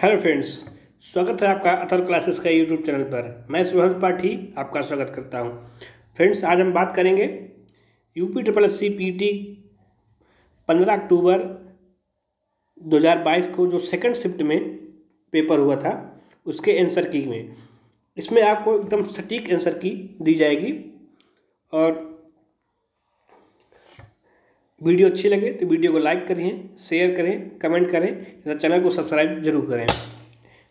Hello friends, स्वागत है आपका अथर क्लासेस का यूट्यूब चैनल पर। मैं सुहंत पाठी आपका स्वागत करता हूं। फ्रेंड्स, आज हम बात करेंगे UP triple S C PT 15 अक्टूबर 2022 को जो सेकंड शिफ्ट में पेपर हुआ था उसके आंसर की में। इसमें आपको एकदम सटीक आंसर की दी जाएगी। और वीडियो अच्छी लगे तो वीडियो को लाइक करें, शेयर करें, कमेंट करें तथा चैनल को सब्सक्राइब जरूर करें।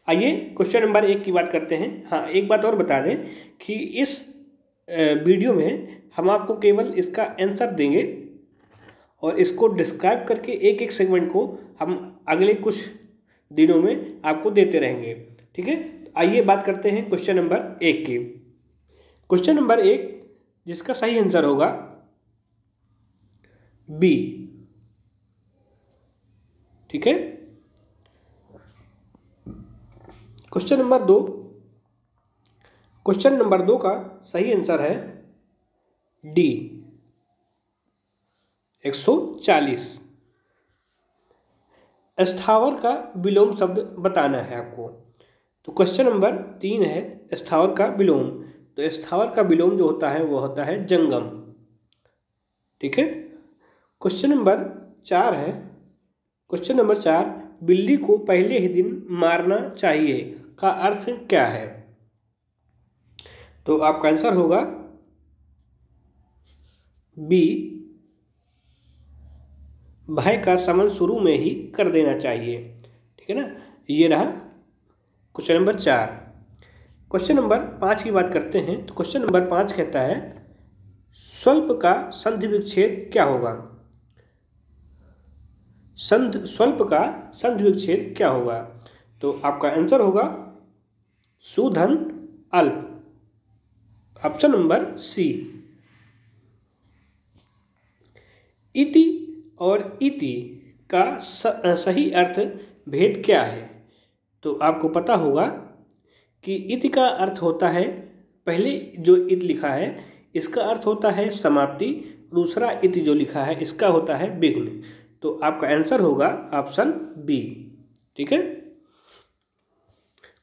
आइए क्वेश्चन नंबर 1 की बात करते हैं। हाँ, एक बात और बता दें कि इस वीडियो में हम आपको केवल इसका आंसर देंगे और इसको डिस्क्राइब करके एक एक सेगमेंट को हम अगले कुछ दिनों में आपको देते रहेंगे। ठीक है, आइए बात करते हैं क्वेश्चन नंबर 1 की। क्वेश्चन नंबर 1 जिसका सही आंसर होगा बी। ठीक है, क्वेश्चन नंबर 2 का सही आंसर है डी 140। स्थावर का विलोम शब्द बताना है आपको। तो क्वेश्चन नंबर 3 है स्थावर का विलोम। तो स्थावर का विलोम जो होता है वो होता है जंगम। ठीक है, क्वेश्चन नंबर 4 है। क्वेश्चन नंबर 4, बिल्ली को पहले ही दिन मारना चाहिए का अर्थ क्या है? तो आपका आंसर होगा बी, भय का शमन शुरू में ही कर देना चाहिए। ठीक है ना, ये रहा क्वेश्चन नंबर 4। क्वेश्चन नंबर 5 की बात करते हैं। तो क्वेश्चन नंबर 5 कहता है स्वल्प का संधि विच्छेद क्या होगा? स्वल्प का संधि विच्छेद क्या होगा? तो आपका आंसर होगा सुधन अल्प, ऑप्शन नंबर सी। इति और इति का सही अर्थ भेद क्या है? तो आपको पता होगा कि इति का अर्थ होता है, पहले जो इत लिखा है इसका अर्थ होता है समाप्ति, दूसरा इति जो लिखा है इसका होता है विघ्न। तो आपका आंसर होगा ऑप्शन बी। ठीक है,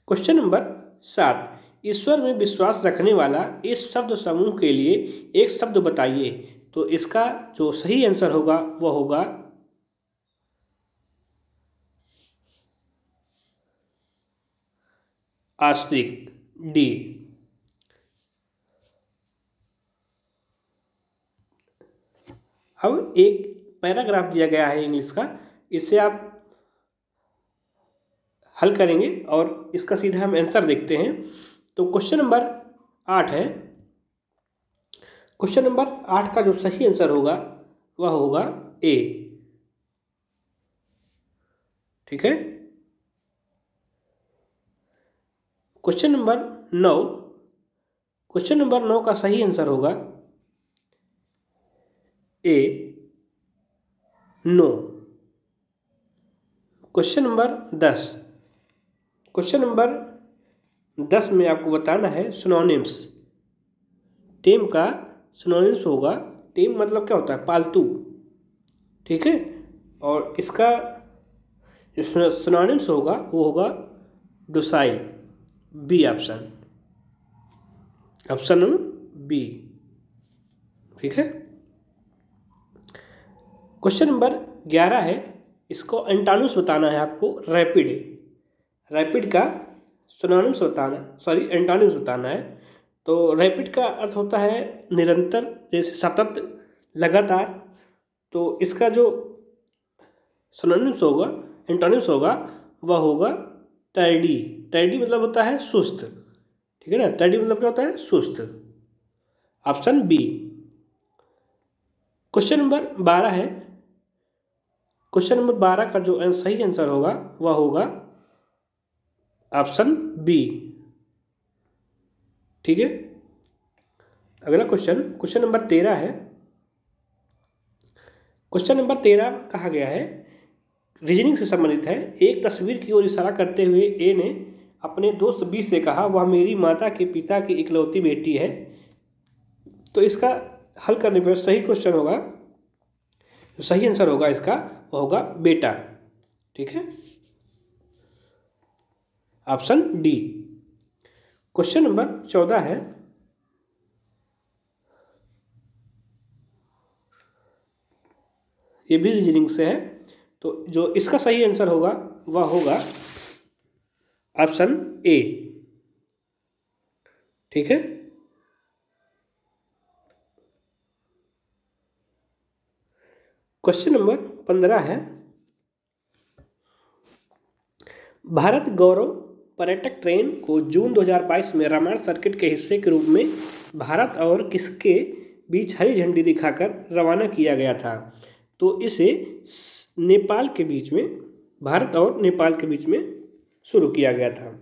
क्वेश्चन नंबर 7, ईश्वर में विश्वास रखने वाला इस शब्द समूह के लिए एक शब्द बताइए। तो इसका जो सही आंसर होगा वह होगा आस्तिक, डी। अब एक पैराग्राफ दिया गया है इंग्लिश का, इससे आप हल करेंगे और इसका सीधा हम आंसर देखते हैं। तो क्वेश्चन नंबर 8 है। क्वेश्चन नंबर 8 का जो सही आंसर होगा वह होगा ए। ठीक है, क्वेश्चन नंबर 9। क्वेश्चन नंबर 9 का सही आंसर होगा A, no. Question number 10। Question number 10 में आपको बताना है सिनोनिम्स। टेम का सिनोनिम्स होगा, टेम मतलब क्या होता है? पालतू। ठीक है, और इसका जो सिनोनिम्स होगा वो होगा docile, B option, option B. ठीक है, क्वेश्चन नंबर 11 है। इसको एंटोनिम्स बताना है आपको। रैपिड का सिनोनिम्स बताना, एंटोनिम्स बताना है। तो रैपिड का अर्थ होता है निरंतर, जैसे सतत, लगातार। तो इसका जो सिनोनिम्स होगा, एंटोनिम्स होगा, वह होगा टर्डी। टर्डी मतलब होता है सुस्त। ठीक है ना, टर्डी मतलब क्या होता है? सुस्त, ऑप्शन बी। क्वेश्चन नंबर 12 है। क्वेश्चन नंबर 12 का जो सही आंसर होगा वह होगा ऑप्शन बी। ठीक है, अगला क्वेश्चन नंबर 13 है। क्वेश्चन नंबर 13 कहा गया है, रीजनिंग से संबंधित है। एक तस्वीर की ओर इशारा करते हुए ए ने अपने दोस्त बी से कहा, वह मेरी माता के पिता की इकलौती बेटी है। तो इसका हल करने पर सही क्वेश्चन होगा, जो सही आंसर होगा इसका वो होगा बेटा। ठीक है, ऑप्शन डी। क्वेश्चन नंबर 14 है, ये भी रीजनिंग से है, तो जो इसका सही आंसर होगा वह होगा ऑप्शन ए। ठीक है, क्वेश्चन नंबर 15 है, भारत गौरव पर्यटक ट्रेन को जून 2022 में रामायण सर्किट के हिस्से के रूप में भारत और किसके बीच हरी झंडी दिखाकर रवाना किया गया था? तो इसे नेपाल के बीच में, भारत और नेपाल के बीच में शुरू किया गया था।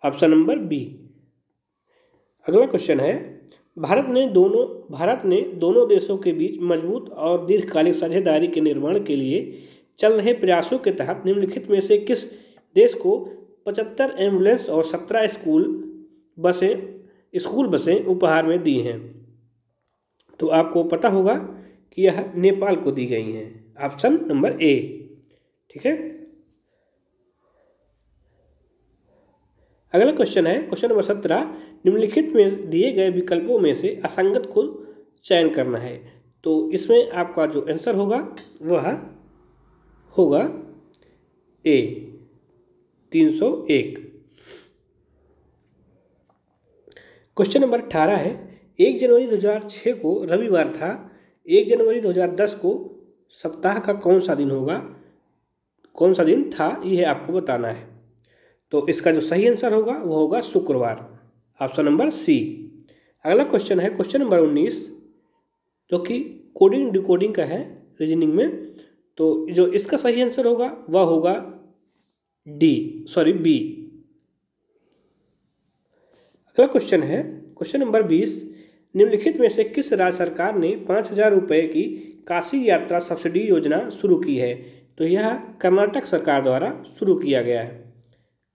Option number B. अगला क्वेश्चन है, भारत ने दोनों देशों के बीच मजबूत और दीर्घकालिक साझेदारी के निर्माण के लिए चल रहे प्रयासों के तहत निम्नलिखित में से किस देश को 75 एम्बुलेंस और 17 स्कूल बसें उपहार में दी हैं? तो आपको पता होगा कि यह नेपाल को दी गई हैं। Option number A. ठीक है, अगला क्वेश्चन है, क्वेश्चन नंबर 17, निम्नलिखित में दिए गए विकल्पों में से असंगत को चयन करना है। तो इसमें आपका जो आंसर होगा वह होगा ए 301। क्वेश्चन नंबर 18 है, 1 जनवरी 2006 को रविवार था, 1 जनवरी 2010 को सप्ताह का कौन सा दिन था, यह आपको बताना है। तो इसका जो सही आंसर होगा वो होगा शुक्रवार। Option number C. अगला क्वेश्चन है, क्वेश्चन नंबर 19, जो कि कोडिंग डिकोडिंग का है रीजनिंग में। तो जो इसका सही आंसर होगा वह होगा बी। अगला क्वेश्चन है, क्वेश्चन नंबर 20, निम्नलिखित में से किस राज्य सरकार ने 5000 रुपये की काशी यात्रा सब्सिडी योजना शुरू की है? तो यह कर्नाटक सरकार द्वारा शुरू किया गया है।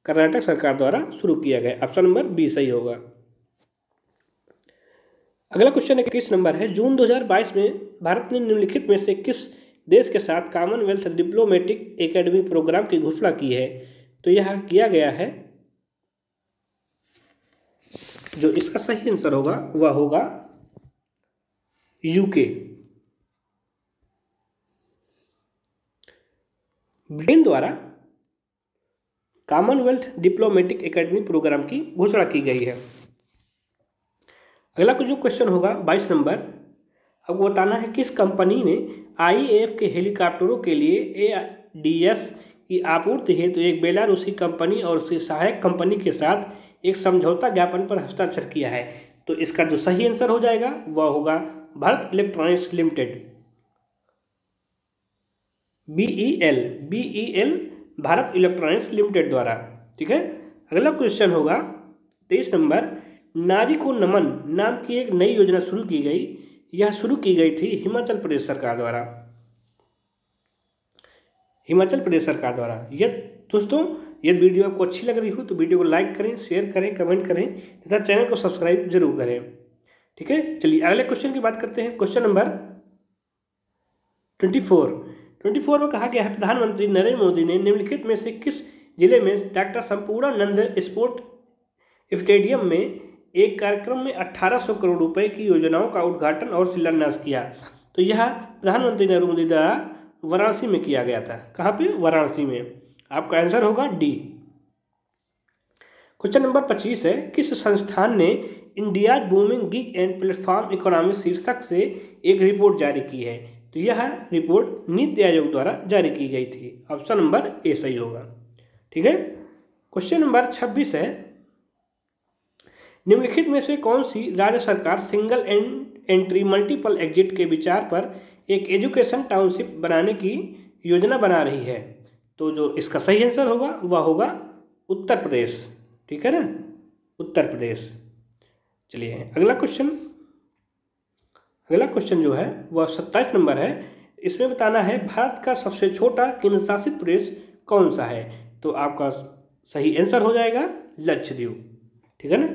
कर्नाटक सरकार द्वारा शुरू किया गया। ऑप्शन नंबर बी सही होगा। अगला क्वेश्चन 21 नंबर है, जून 2022 में भारत ने निम्नलिखित में से किस देश के साथ कॉमनवेल्थ डिप्लोमेटिक एकेडमी प्रोग्राम की घोषणा की है? तो यह किया गया है, जो इसका सही आंसर होगा वह होगा यूके। ब्रिटेन द्वारा कॉमनवेल्थ डिप्लोमेटिक एकेडमी प्रोग्राम की घोषणा की गई है। अगला जो क्वेश्चन होगा 22 नंबर, आपको बताना है किस कंपनी ने आईएएफ के हेलीकॉप्टरों के लिए एडीएस की आपूर्ति हेतु एक बेलारूसी कंपनी और उसकी सहायक कंपनी के साथ एक समझौता ज्ञापन पर हस्ताक्षर किया है? तो इसका जो सही आंसर हो जाएगा वह होगा Bharat electronics limited, BEL, Bharat electronics limited द्वारा। ठीक है, अगला क्वेश्चन होगा 23 नंबर, नारी को नमन नाम की एक नई योजना शुरू की गई। यह शुरू की गई थी हिमाचल प्रदेश सरकार द्वारा। यह दोस्तों, यदि वीडियो आपको अच्छी लग रही हो तो वीडियो को लाइक करें, शेयर करें, कमेंट करें तथा चैनल को सब्सक्राइब जरूर करें। ठीक है, चलिए अगले क्वेश्चन की बात करते हैं। क्वेश्चन नंबर 24 में कहा गया है, प्रधानमंत्री नरेंद्र मोदी ने निम्नलिखित में से किस जिले में डॉक्टर संपूर्णानंद स्पोर्ट स्टेडियम में एक कार्यक्रम में 1800 करोड़ रुपए की योजनाओं का उद्घाटन और शिलान्यास किया? तो यह प्रधानमंत्री नरेंद्र मोदी द्वारा वाराणसी में किया गया था। कहाँ पे? वाराणसी में। आपका आंसर होगा डी। क्वेश्चन नंबर 25 है, किस संस्थान ने India booming gig and platform economy शीर्षक से एक रिपोर्ट जारी की है? तो यह रिपोर्ट नीति आयोग द्वारा जारी की गई थी। ऑप्शन नंबर ए सही होगा। ठीक है, क्वेश्चन नंबर 26 है, निम्नलिखित में से कौन सी राज्य सरकार सिंगल एंट्री मल्टीपल एग्जिट के विचार पर एक एजुकेशन टाउनशिप बनाने की योजना बना रही है? तो जो इसका सही आंसर होगा वह होगा उत्तर प्रदेश। ठीक है ना, उत्तर प्रदेश। चलिए अगला क्वेश्चन जो है वह 27 नंबर है। इसमें बताना है भारत का सबसे छोटा केंद्रशासित प्रदेश कौन सा है? तो आपका सही आंसर हो जाएगा लक्षद्वीप। ठीक है ना।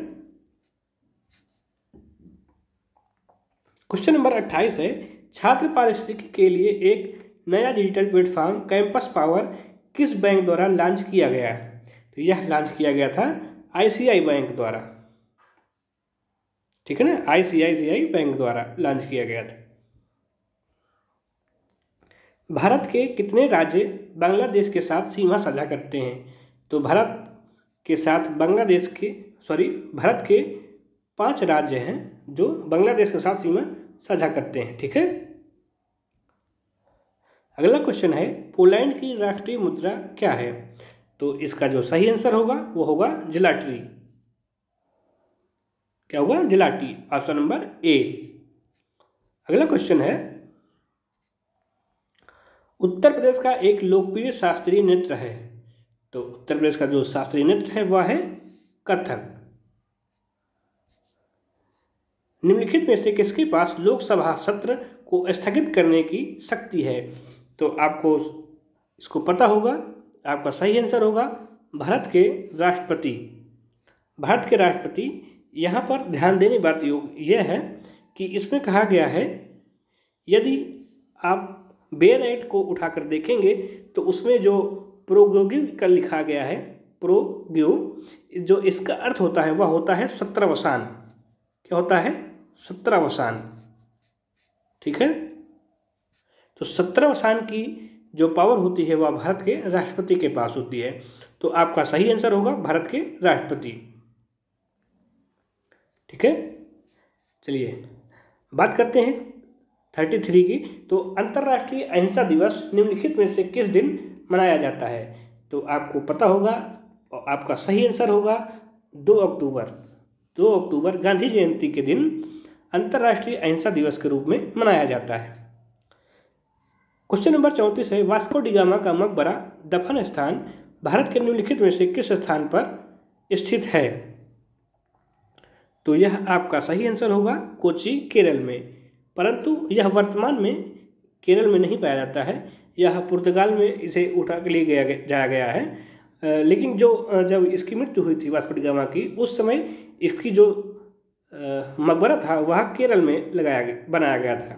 क्वेश्चन नंबर 28 है, छात्र पारिस्थितिकी के लिए एक नया डिजिटल प्लेटफॉर्म कैंपस पावर किस बैंक द्वारा लॉन्च किया गया है? तो यह लॉन्च किया गया था आईसीआई बैंक द्वारा, ठीक है ना, आईसीआईसीआई बैंक द्वारा लॉन्च किया गया था। भारत के कितने राज्य बांग्लादेश के साथ सीमा साझा करते हैं? तो भारत के साथ भारत के 5 राज्य हैं जो बांग्लादेश के साथ सीमा साझा करते हैं, ठीक है। अगला क्वेश्चन है, पोलैंड की राष्ट्रीय मुद्रा क्या है? तो इसका जो सही आंसर होगा वो होगा जिलाटी। क्या होगा? जिलाटी, ऑप्शन नंबर ए। अगला क्वेश्चन है, उत्तर प्रदेश का एक लोकप्रिय शास्त्रीय नृत्य है। तो उत्तर प्रदेश का जो शास्त्रीय नृत्य है वह है कथक। निम्नलिखित में से किसके पास लोकसभा सत्र को स्थगित करने की शक्ति है? तो आपको इसको पता होगा, आपका सही आंसर होगा भारत के राष्ट्रपति। भारत के राष्ट्रपति। यहाँ पर ध्यान देने बात यह है कि इसमें कहा गया है, यदि आप बेयर एक्ट को उठाकर देखेंगे तो उसमें जो प्रोग्योगिव का लिखा गया है, प्रोग्यो, जो इसका अर्थ होता है वह होता है सत्रावसान। क्या होता है? सत्रावसान, ठीक है। तो सत्रावसान की जो पावर होती है वह भारत के राष्ट्रपति के पास होती है। तो आपका सही आंसर होगा भारत के राष्ट्रपति, ठीक है। चलिए बात करते हैं 33 की। तो अंतर्राष्ट्रीय अहिंसा दिवस निम्नलिखित में से किस दिन मनाया जाता है? तो आपको पता होगा और आपका सही आंसर होगा 2 अक्टूबर। 2 अक्टूबर गांधी जयंती के दिन अंतर्राष्ट्रीय अहिंसा दिवस के रूप में मनाया जाता है। क्वेश्चन नंबर 34 है, वास्को डी गामा का मकबरा दफन स्थान भारत के निम्नलिखित में से किस स्थान पर स्थित है? तो यह आपका सही आंसर होगा कोच्चि, केरल में। परंतु यह वर्तमान में केरल में नहीं पाया जाता है, यह पुर्तगाल में इसे उठा के लिए जाया गया है। लेकिन जब इसकी मृत्यु हुई थी वास्को डी गामा की, उस समय इसकी जो मकबरा था वह केरल में बनाया गया था,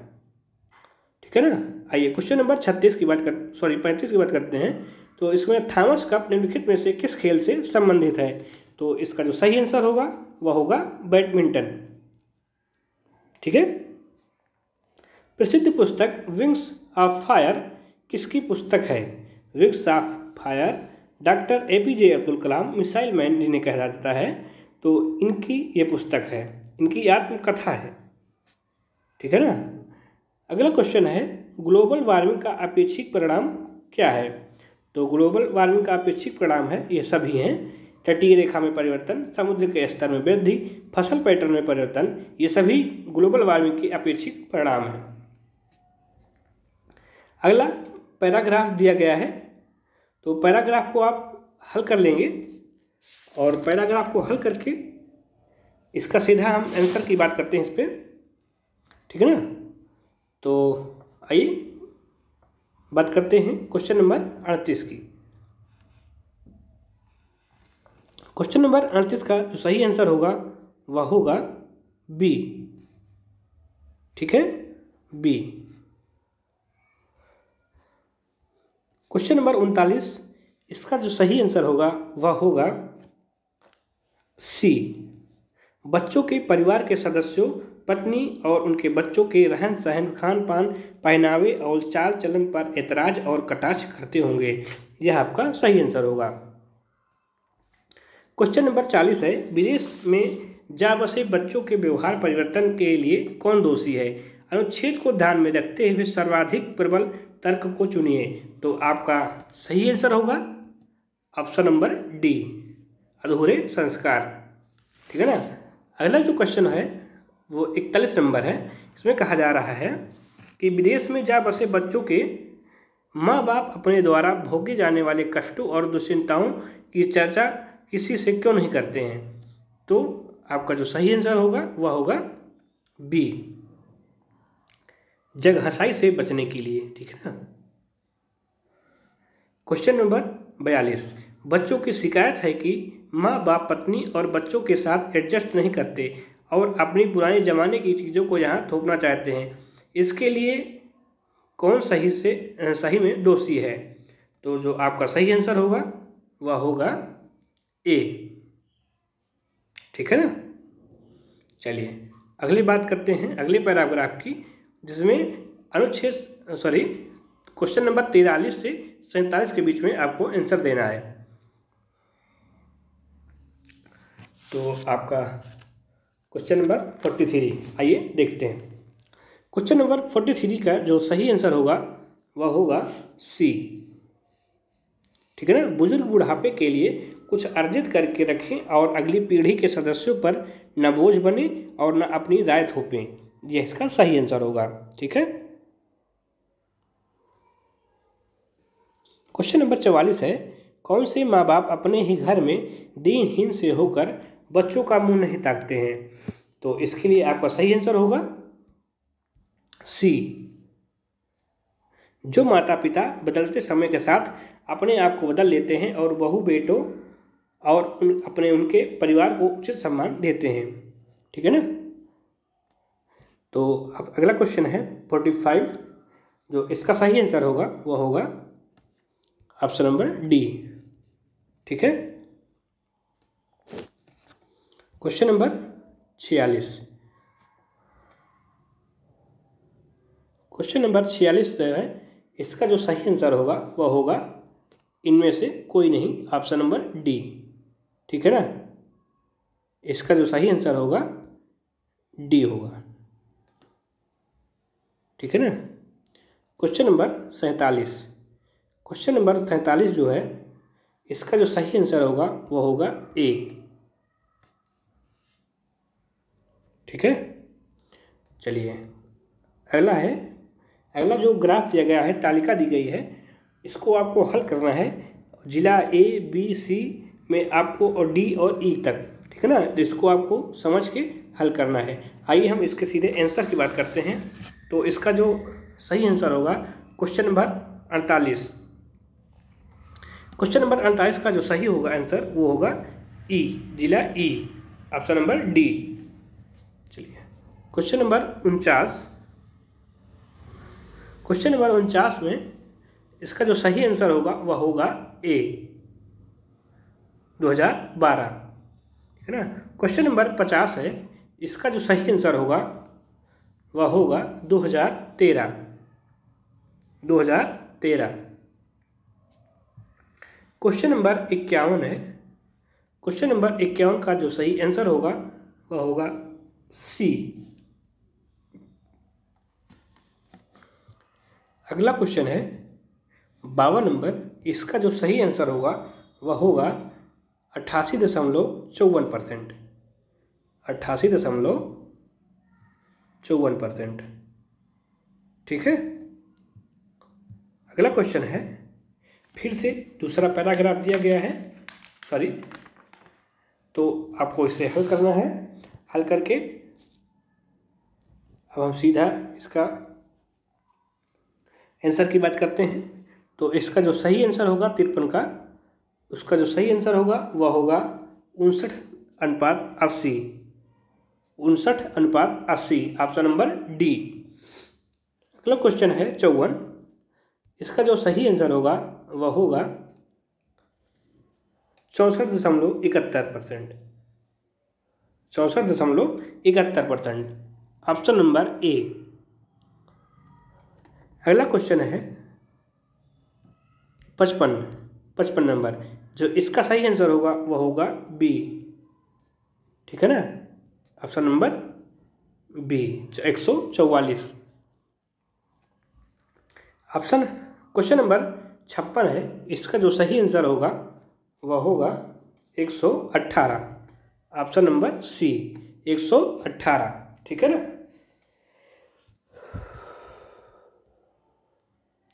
ठीक है ना। आइए क्वेश्चन नंबर 35 की बात करते हैं। तो इसमें थॉमस कप निम्नलिखित में से किस खेल से संबंधित है? तो इसका जो सही आंसर होगा वह होगा बैडमिंटन, ठीक है। प्रसिद्ध पुस्तक विंग्स ऑफ फायर किसकी पुस्तक है? Wings of fire doctor APJ Abdul Kalam missile man जिन्हें कहा जाता है, तो इनकी ये पुस्तक है, इनकी आत्मकथा है, ठीक है ना। अगला क्वेश्चन है, ग्लोबल वार्मिंग का अपेक्षित परिणाम क्या है? तो ग्लोबल वार्मिंग का अपेक्षित परिणाम है, ये सभी हैं, तटीय रेखा में परिवर्तन, समुद्र के स्तर में वृद्धि, फसल पैटर्न में परिवर्तन, ये सभी ग्लोबल वार्मिंग के अपेक्षित परिणाम हैं। अगला पैराग्राफ दिया गया है, तो पैराग्राफ को आप हल कर लेंगे और पैराग्राफ को हल करके इसका सीधा हम आंसर की बात करते हैं इस पर, ठीक है ना। तो आइए बात करते हैं क्वेश्चन नंबर 38 की। क्वेश्चन नंबर 38 का जो सही आंसर होगा वह होगा बी, ठीक है, बी। क्वेश्चन नंबर 39, इसका जो सही आंसर होगा वह होगा सी। बच्चों के परिवार के सदस्यों, पत्नी और उनके बच्चों के रहन सहन, खान पान, पहनावे और चाल चलन पर ऐतराज और कटाक्ष करते होंगे। यह आपका सही आंसर होगा। क्वेश्चन नंबर 40 है, विदेश में जा बसे बच्चों के व्यवहार परिवर्तन के लिए कौन दोषी है? अनुच्छेद को ध्यान में रखते हुए सर्वाधिक प्रबल तर्क को चुनिए। तो आपका सही आंसर होगा ऑप्शन नंबर डी, अधूरे संस्कार, ठीक है ना। अगला जो क्वेश्चन है वो 41 नंबर है। इसमें कहा जा रहा है कि विदेश में जा बसे बच्चों के माँ बाप अपने द्वारा भोगे जाने वाले कष्टों और दुश्चिंताओं की चर्चा किसी से क्यों नहीं करते हैं? तो आपका जो सही आंसर होगा वह होगा बी, जगहंसाई से बचने के लिए, ठीक है ना। क्वेश्चन नंबर 42, बच्चों की शिकायत है कि माँ बाप पत्नी और बच्चों के साथ एडजस्ट नहीं करते और अपनी पुराने ज़माने की चीज़ों को यहाँ थोपना चाहते हैं। इसके लिए कौन सही में दोषी है? तो जो आपका सही आंसर होगा वह होगा ए। ठीक है ना। चलिए अगली बात करते हैं अगले पैराग्राफ की, जिसमें अनुच्छेद क्वेश्चन नंबर 43 से 47 के बीच में आपको आंसर देना है। तो आपका क्वेश्चन नंबर 43 आइए देखते हैं। क्वेश्चन नंबर 43 का जो सही आंसर होगा वह होगा सी। ठीक है ना। बुजुर्ग बुढ़ापे के लिए कुछ अर्जित करके रखें और अगली पीढ़ी के सदस्यों पर न बोझ बने और न अपनी राय थोपें, यह इसका सही आंसर होगा। ठीक है। क्वेश्चन नंबर 44 है, कौन से माँ बाप अपने ही घर में दीनहीन से होकर बच्चों का मुंह नहीं ताकते हैं? तो इसके लिए आपका सही आंसर होगा सी। जो माता पिता बदलते समय के साथ अपने आप को बदल लेते हैं और बहू बेटों और उनके परिवार को उचित सम्मान देते हैं। ठीक है ना। तो अब अगला क्वेश्चन है 45, जो इसका सही आंसर होगा वह होगा ऑप्शन नंबर डी। ठीक है। क्वेश्चन नंबर 46, क्वेश्चन नंबर 46 जो है इसका जो सही आंसर होगा वह होगा इनमें से कोई नहीं, ऑप्शन नंबर डी। ठीक है ना। इसका जो सही आंसर होगा डी होगा। ठीक है ना। क्वेश्चन नंबर 47, क्वेश्चन नंबर 47 जो है इसका जो सही आंसर होगा वह होगा ए। ठीक है। चलिए अगला है, अगला जो ग्राफ दिया गया है, तालिका दी गई है, इसको आपको हल करना है जिला ए बी सी में आपको, और डी और ई तक। ठीक है ना। तो इसको आपको समझ के हल करना है। आइए हम इसके सीधे आंसर की बात करते हैं। तो इसका जो सही आंसर होगा क्वेश्चन नंबर 48, क्वेश्चन नंबर 48 का जो सही होगा आंसर वो होगा ई, जिला ई, ऑप्शन नंबर डी। चलिए क्वेश्चन नंबर 49, क्वेश्चन नंबर 49 में इसका जो सही आंसर होगा वह होगा ए, 2012। ठीक है ना। क्वेश्चन नंबर 50 है, इसका जो सही आंसर होगा वह होगा 2013, 2013। क्वेश्चन नंबर 51 है, क्वेश्चन नंबर 51 का जो सही आंसर होगा वह होगा सी। अगला क्वेश्चन है 52 नंबर, इसका जो सही आंसर होगा वह होगा 88.54%, 88.54%। ठीक है। अगला क्वेश्चन है, फिर से दूसरा पैराग्राफ दिया गया है, तो आपको इसे हल करना है। हल करके अब हम सीधा इसका आंसर की बात करते हैं। तो इसका जो सही आंसर होगा 53 का, उसका जो सही आंसर होगा वह होगा 59:80, 59:80, ऑप्शन नंबर डी। अगला क्वेश्चन है 54, इसका जो सही आंसर होगा वह होगा 64.71%, 64.71%, ऑप्शन नंबर ए। अगला क्वेश्चन है 55 नंबर, जो इसका सही आंसर होगा वह होगा बी। ठीक है ना। Option number B, 144। Option question number 56 है, इसका जो सही आंसर होगा वह होगा 118, ऑप्शन नंबर सी, 118। ठीक है ना।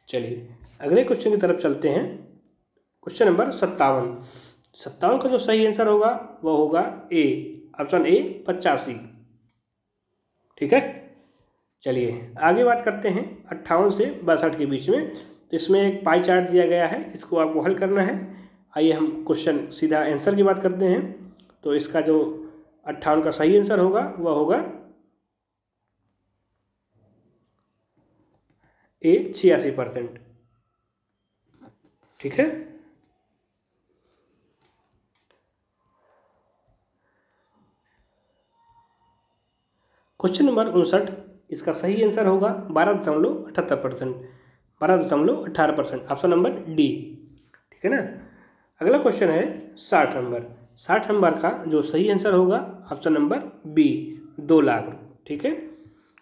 चलिए अगले क्वेश्चन की तरफ चलते हैं। क्वेश्चन नंबर 57 का जो सही आंसर होगा वह होगा ए, ऑप्शन ए, 85। ठीक है। चलिए आगे बात करते हैं 58 से 62 के बीच में। तो इसमें एक पाई चार्ट दिया गया है, इसको आपको हल करना है। आइए हम क्वेश्चन सीधा आंसर की बात करते हैं। तो इसका जो 58 का सही आंसर होगा वह होगा ए, 86%। ठीक है। क्वेश्चन नंबर 59, इसका सही आंसर होगा 12.78%, 12.18%, ऑप्शन नंबर डी। ठीक है ना। अगला क्वेश्चन है 60 नंबर। 60 नंबर का जो सही आंसर होगा ऑप्शन नंबर बी, 2 लाख। ठीक है।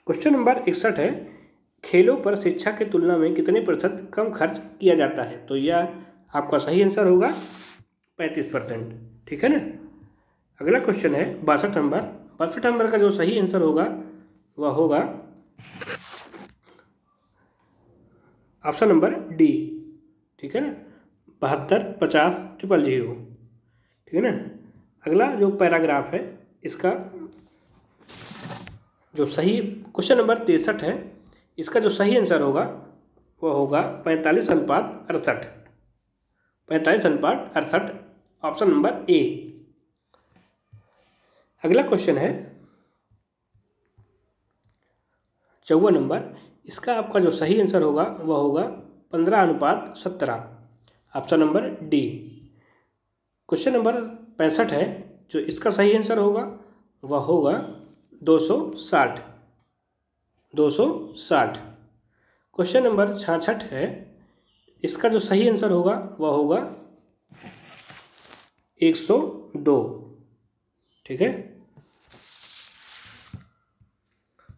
क्वेश्चन नंबर 61 है, खेलों पर शिक्षा की तुलना में कितने प्रतिशत कम खर्च किया जाता है? तो यह आपका सही आंसर होगा 35%। ठीक है ना। अगला क्वेश्चन है 62 नंबर। 62 नंबर का जो सही आंसर होगा वह होगा ऑप्शन नंबर डी। ठीक है ना, 72, 50, 000। ठीक है ना। अगला जो पैराग्राफ है इसका जो सही, क्वेश्चन नंबर 63 है, इसका जो सही आंसर होगा वह होगा 45:68, 45:68, ऑप्शन नंबर ए। अगला क्वेश्चन है 54 नंबर। इसका आपका जो सही आंसर होगा वह होगा 15:17, option number D. Question number 65 है, जो इसका सही आंसर होगा वह होगा 260, 260। क्वेश्चन नंबर 66 है, इसका जो सही आंसर होगा वह होगा 102। ठीक है।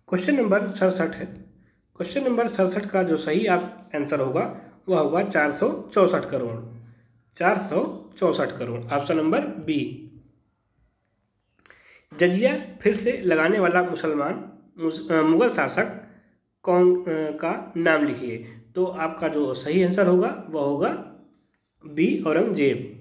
क्वेश्चन नंबर 67 है। क्वेश्चन नंबर 67 का जो सही आप आंसर होगा वह होगा 464 crore, 464 crore, option number B. जजिया फिर से लगाने वाला मुगल शासक कौन का नाम लिखिए? तो आपका जो सही आंसर होगा वह होगा बी, औरंगजेब।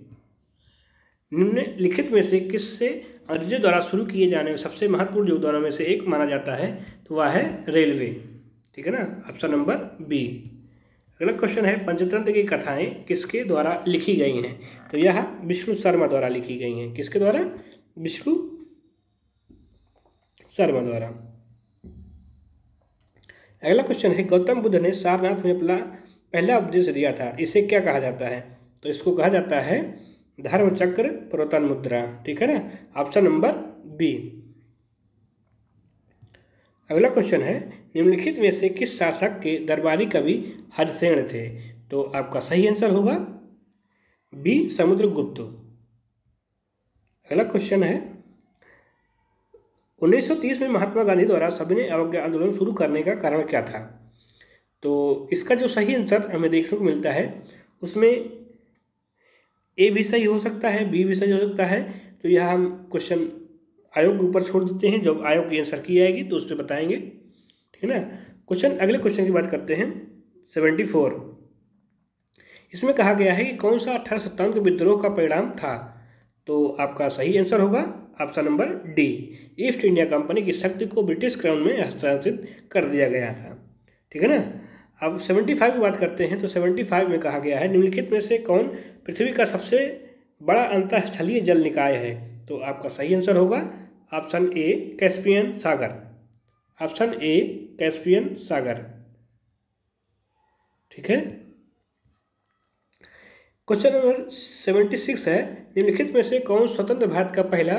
निम्नलिखित में से किससे अंग्रेजों द्वारा शुरू किए जाने में सबसे महत्वपूर्ण योगदानों में से एक माना जाता है? तो वह है रेलवे। ठीक है ना, ऑप्शन नंबर बी। अगला क्वेश्चन है, पंचतंत्र की कथाएं किसके द्वारा लिखी गई हैं? तो यह विष्णु शर्मा द्वारा लिखी गई हैं। किसके द्वारा? विष्णु शर्मा द्वारा। अगला क्वेश्चन है, गौतम बुद्ध ने सारनाथ में अपना पहला उपदेश दिया था, इसे क्या कहा जाता है? तो इसको कहा जाता है धर्म चक्र प्रवर्तन मुद्रा। ठीक है ना, ऑप्शन नंबर बी। अगला क्वेश्चन है, निम्नलिखित में से किस शासक के दरबारी कवि हरिसेन थे? तो आपका सही आंसर होगा बी, समुद्रगुप्त। अगला क्वेश्चन है, 1930 में महात्मा गांधी द्वारा सविनय अवज्ञा आंदोलन शुरू करने का कारण क्या था? तो इसका जो सही आंसर हमें देखने को मिलता है उसमें ए भी सही हो सकता है, बी भी सही हो सकता है। तो यह हम क्वेश्चन आयोग के ऊपर छोड़ देते हैं, जब आयोग की आंसर की आएगी तो उस पर बताएंगे। ठीक है ना। क्वेश्चन, अगले क्वेश्चन की बात करते हैं 74। इसमें कहा गया है कि कौन सा 1857 के विद्रोह का परिणाम था? तो आपका सही आंसर होगा option number D, east India company की शक्ति को ब्रिटिश क्राउन में हस्तांतरित कर दिया गया था। ठीक है ना। अब 75 की बात करते हैं। तो 75 में कहा गया है, निम्नलिखित में से कौन पृथ्वी का सबसे बड़ा अंतःस्थलीय जल निकाय है? तो आपका सही आंसर होगा ऑप्शन ए, कैस्पियन सागर, ऑप्शन ए, कैस्पियन सागर। ठीक है। क्वेश्चन नंबर 76 है, निम्नलिखित में से कौन स्वतंत्र भारत का पहला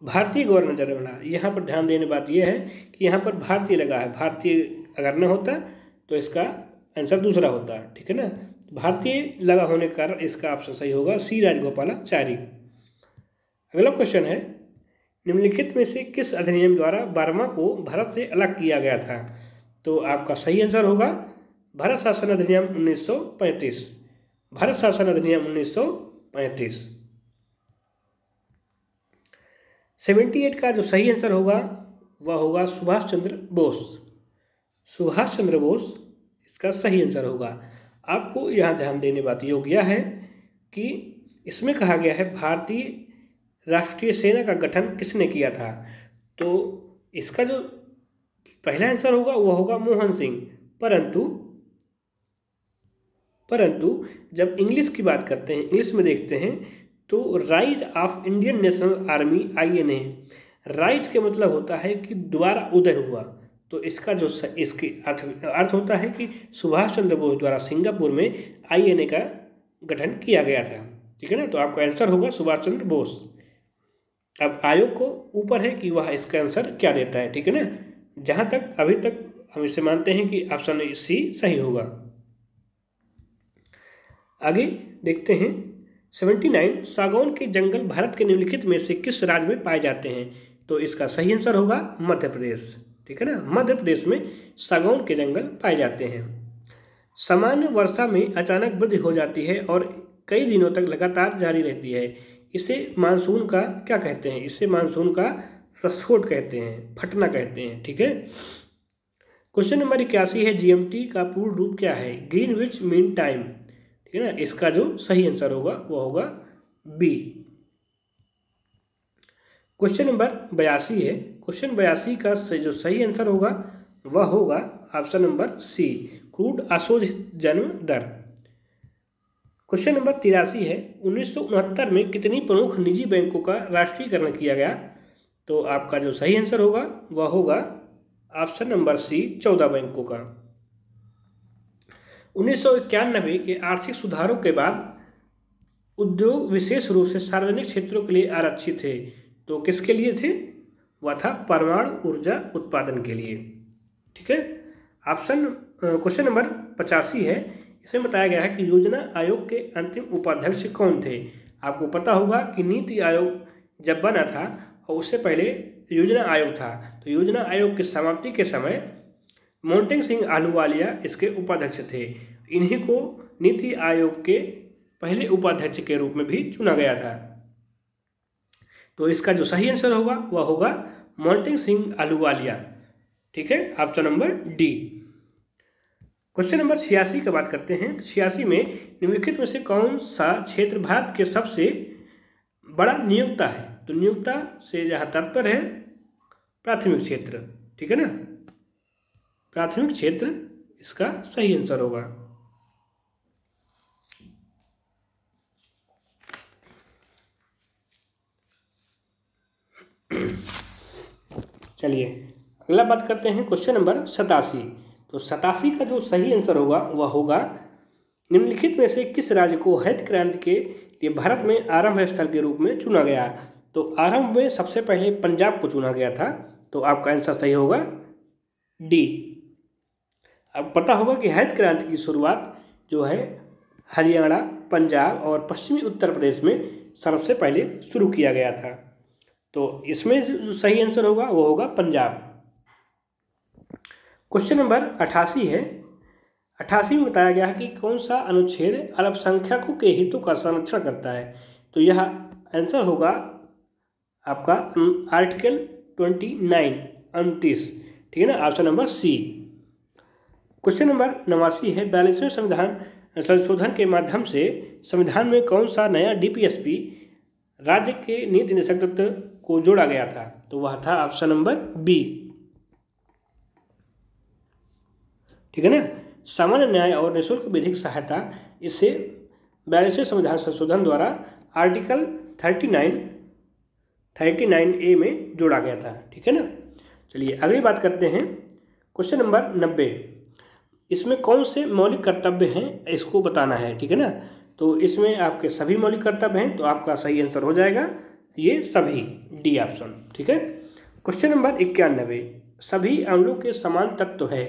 भारतीय गवर्नर जनरल बना? यहाँ पर ध्यान देने बात यह है कि यहाँ पर भारतीय लगा है, भारतीय अगर न होता तो इसका आंसर दूसरा होता। ठीक है ना। भारतीय लगा होने के कारण इसका ऑप्शन सही होगा सी, राजगोपालाचारी। अगला क्वेश्चन है, निम्नलिखित में से किस अधिनियम द्वारा बर्मा को भारत से अलग किया गया था? तो आपका सही आंसर होगा भारत शासन अधिनियम 1935, भारत शासन अधिनियम 1935। 78 का जो सही आंसर होगा वह होगा सुभाष चंद्र बोस, सुभाष चंद्र बोस इसका सही आंसर होगा। आपको यहाँ ध्यान देने बात योग्य है कि इसमें कहा गया है भारतीय राष्ट्रीय सेना का गठन किसने किया था? तो इसका जो पहला आंसर होगा वह होगा मोहन सिंह। परंतु जब इंग्लिश की बात करते हैं, इंग्लिश में देखते हैं तो rise of Indian national army INA, rise के मतलब होता है कि दोबारा उदय हुआ। तो इसका जो इसके अर्थ होता है कि सुभाष चंद्र बोस द्वारा सिंगापुर में INA का गठन किया गया था। ठीक है ना। तो आपका आंसर होगा सुभाष चंद्र बोस। अब आयोग को ऊपर है कि वह इसका आंसर क्या देता है, ठीक है ना। जहाँ तक अभी तक हम इसे मानते हैं कि ऑप्शन सी सही होगा। आगे देखते हैं 79, सागौन के जंगल भारत के निम्नलिखित में से किस राज्य में पाए जाते हैं। तो इसका सही आंसर होगा मध्य प्रदेश, ठीक है ना। मध्य प्रदेश में सागौन के जंगल पाए जाते हैं। सामान्य वर्षा में अचानक वृद्धि हो जाती है और कई दिनों तक लगातार जारी रहती है, इसे मानसून का क्या कहते हैं। इसे मानसून का प्रस्फोट कहते हैं, फटना कहते हैं, ठीक है। क्वेश्चन नंबर 81 है, जीएमटी का पूर्ण रूप क्या है। ग्रीनविच मीन टाइम, ठीक है ना। इसका जो सही आंसर होगा वो होगा बी। क्वेश्चन नंबर 82 है। क्वेश्चन 82 का जो सही आंसर होगा वह होगा ऑप्शन नंबर सी, क्रूड अशोधित जन्म दर। क्वेश्चन नंबर 83 है, 1969 में कितनी प्रमुख निजी बैंकों का राष्ट्रीयकरण किया गया। तो आपका जो सही आंसर होगा वह होगा ऑप्शन नंबर सी, 14 बैंकों का। 1991 के आर्थिक सुधारों के बाद उद्योग विशेष रूप से सार्वजनिक क्षेत्रों के लिए आरक्षित थे। तो किसके लिए थे, वह था परमाणु ऊर्जा उत्पादन के लिए, ठीक है। क्वेश्चन नंबर 85 है। इसमें बताया गया है कि योजना आयोग के अंतिम उपाध्यक्ष कौन थे। आपको पता होगा कि नीति आयोग जब बना था और उससे पहले योजना आयोग था, तो योजना आयोग की समाप्ति के समय मोंटेग सिंह अहलूवालिया इसके उपाध्यक्ष थे। इन्हीं को नीति आयोग के पहले उपाध्यक्ष के रूप में भी चुना गया था। तो इसका जो सही आंसर होगा वह होगा मोंटेग सिंह अहलूवालिया, ठीक है, option number D. Question number 86 का बात करते हैं। तो 86 में निम्नलिखित में से कौन सा क्षेत्र भारत के सबसे बड़ा नियोक्ता है। तो नियोक्ता से जहाँ तात्पर्य है प्राथमिक क्षेत्र, ठीक है ना, प्राथमिक क्षेत्र इसका सही आंसर होगा। चलिए अगला बात करते हैं क्वेश्चन नंबर 87। तो 87 का जो सही आंसर होगा वह होगा निम्नलिखित में से किस राज्य को हरित क्रांति के लिए भारत में आरंभ स्थल के रूप में चुना गया। तो आरंभ में सबसे पहले पंजाब को चुना गया था। तो आपका आंसर सही होगा डी। अब पता होगा कि हरित क्रांति की शुरुआत जो है हरियाणा, पंजाब और पश्चिमी उत्तर प्रदेश में सबसे पहले शुरू किया गया था। तो इसमें जो सही आंसर होगा वो होगा पंजाब। क्वेश्चन नंबर 88 है। 88 में बताया गया है कि कौन सा अनुच्छेद अल्पसंख्यकों के हितों का संरक्षण करता है। तो यह आंसर होगा आपका आर्टिकल 29, ठीक है ना, option number C. Question number 89 है। 42वें संविधान संशोधन के माध्यम से संविधान में कौन सा नया डीपीएसपी राज्य के नीति निदेशक तत्व को जोड़ा गया था। तो वह था ऑप्शन नंबर बी, ठीक है ना, सामान्य न्याय और निःशुल्क विधिक सहायता। इससे 42वें संविधान संशोधन द्वारा आर्टिकल 39A में जोड़ा गया था, ठीक है ना। चलिए अगली बात करते हैं क्वेश्चन नंबर 90। इसमें कौन से मौलिक कर्तव्य हैं इसको बताना है, ठीक है ना। तो इसमें आपके सभी मौलिक कर्तव्य हैं, तो आपका सही आंसर हो जाएगा ये सभी, डी ऑप्शन, ठीक है। क्वेश्चन नंबर 91, सभी अम्लों के समान तत्व है।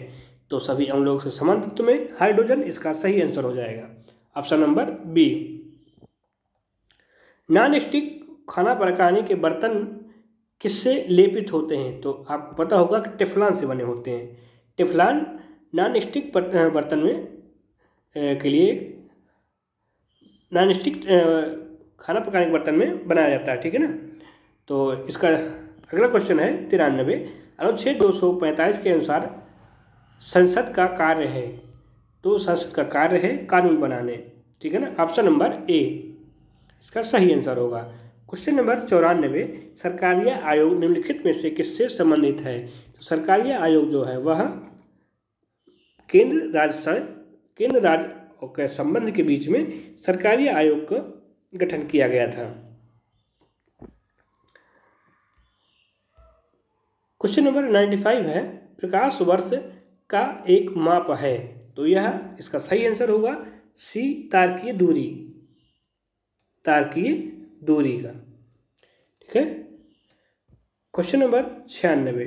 तो सभी अम्लों के समान तत्व में हाइड्रोजन इसका सही आंसर हो जाएगा, option number B. Non stick खाना पकाने के बर्तन किससे लेपित होते हैं। तो आपको पता होगा कि टेफ्लॉन से बने होते हैं। टेफ्लॉन नॉन स्टिक बर्तन में के लिए नॉन स्टिक खाना पकाने के बर्तन में बनाया जाता है, ठीक है ना। तो इसका अगला क्वेश्चन है 93। अनुच्छेद 245 के अनुसार संसद का कार्य है। तो संसद का कार्य है कानून बनाने, ठीक है ना, ऑप्शन नंबर ए इसका सही आंसर होगा। क्वेश्चन नंबर 94, सरकारीय आयोग निम्नलिखित में से किससे संबंधित है। तो सरकारीय आयोग जो है वह केंद्र राज्य के संबंध के बीच में सरकारीय आयोग का गठन किया गया था। क्वेश्चन नंबर 95 है। प्रकाश वर्ष का एक माप है। तो यह इसका सही आंसर होगा सी, तारकीय दूरी का, ठीक है। Question number 96।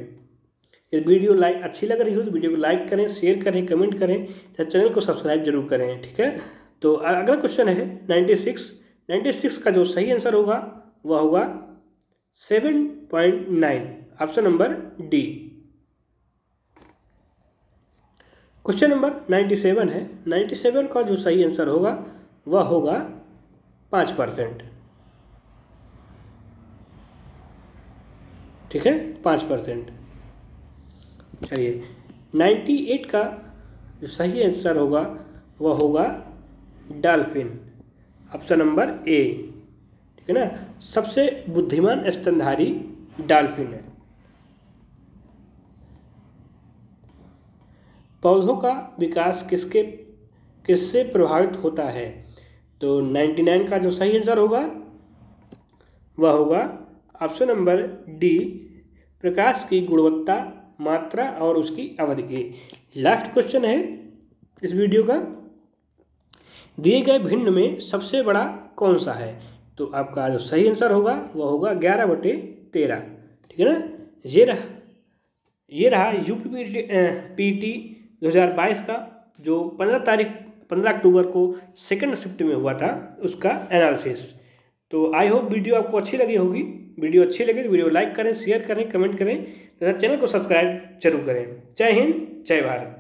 यदि वीडियो अच्छी लग रही हो तो वीडियो को लाइक करें, शेयर करें, कमेंट करें तथा चैनल को सब्सक्राइब जरूर करें। ठीक है, तो अगला क्वेश्चन है 96 का जो सही आंसर होगा वह होगा 7.9, option number D. Question number 97 है। 97 का जो सही आंसर होगा वह होगा 5%। ठीक है, 5%। चलिए 98 का जो सही आंसर होगा वह होगा डॉल्फिन, ऑप्शन नंबर ए। ठीक है ना, सबसे बुद्धिमान स्तनधारी डॉल्फिन है। पौधों का विकास किससे प्रभावित होता है? तो 99 का जो सही आंसर होगा वह होगा ऑप्शन नंबर डी, प्रकाश की गुणवत्ता, मात्रा और उसकी अवधि की। लास्ट क्वेश्चन है इस वीडियो का, दिए गए भिन्न में सबसे बड़ा कौन सा है? तो आपका जो सही आंसर होगा वह होगा 11/13। ठीक है ना, ये रहा यूपीपीटी 2022 का जो 15 अक्टूबर को सेकंड शिफ्ट में हुआ था उसका एनालिसिस। तो आई होप वीडियो आपको अच्छी लगी होगी। वीडियो अच्छी लगे तो वीडियो लाइक करें, शेयर करें, कमेंट करें तथा चैनल को सब्सक्राइब जरूर करें। जय हिंद, जय भारत।